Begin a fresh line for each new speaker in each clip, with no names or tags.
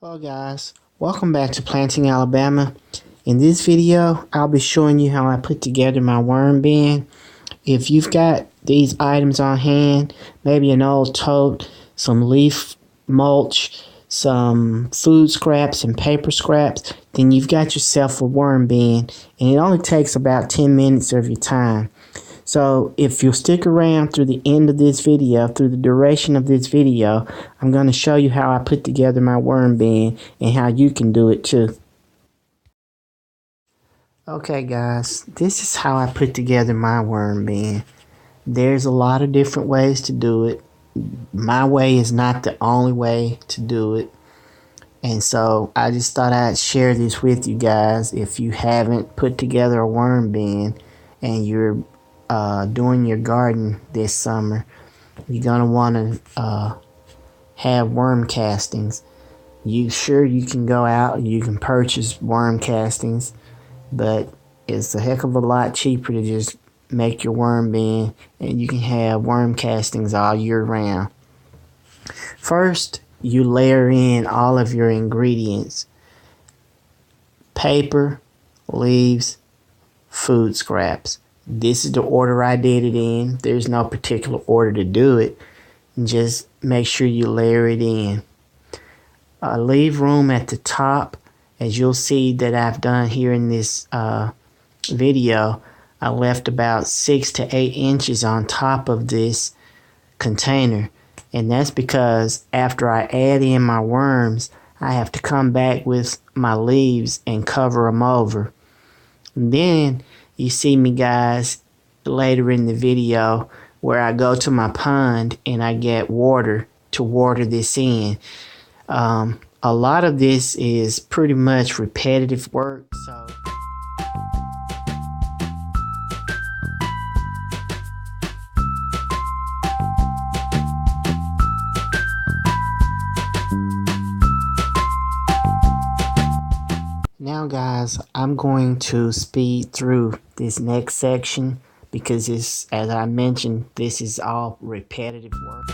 Hello guys, welcome back to Planting Alabama. In this video, I'll be showing you how I put together my worm bin. If you've got these items on hand, maybe an old tote, some leaf mulch, some food scraps and paper scraps, then you've got yourself a worm bin, and it only takes about 10 minutes of your time. So if you'll stick around through the end of this video, through the duration of this video, I'm going to show you how I put together my worm bin and how you can do it too. Okay guys, this is how I put together my worm bin. There's a lot of different ways to do it. My way is not the only way to do it. And so I just thought I'd share this with you guys. If you haven't put together a worm bin and you're doing your garden this summer, you're gonna want to have worm castings. You can go out and you can purchase worm castings, but it's a heck of a lot cheaper to just make your worm bin, and you can have worm castings all year round. First, you layer in all of your ingredients: paper, leaves, food scraps. This is the order I did it in. There's no particular order to do it. Just make sure you layer it in. Leave room at the top, as you'll see that I've done here in this video. I left about 6 to 8 inches on top of this container, and that's because after I add in my worms, I have to come back with my leaves and cover them over. And then you see me guys later in the video where I go to my pond and I get water to water this in. A lot of this is pretty much repetitive work, so now guys, I'm going to speed through this next section because this, as I mentioned, this is all repetitive work.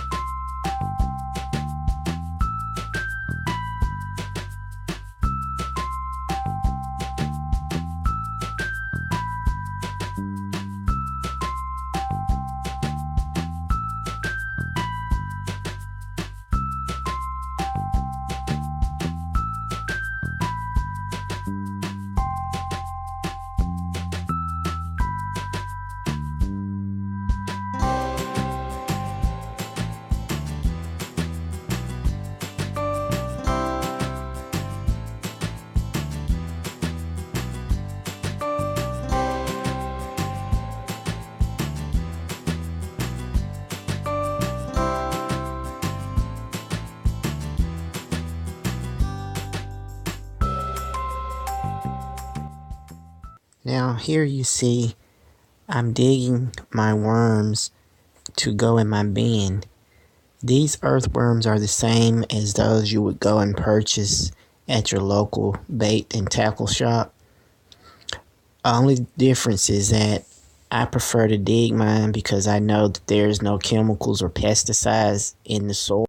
Now here you see I'm digging my worms to go in my bin. These earthworms are the same as those you would go and purchase at your local bait and tackle shop. Only difference is that I prefer to dig mine because I know that there's no chemicals or pesticides in the soil.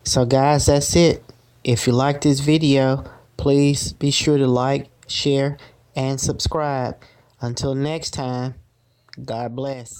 So guys, that's it. If you like this video, please be sure to like, share, and subscribe. Until next time, God bless.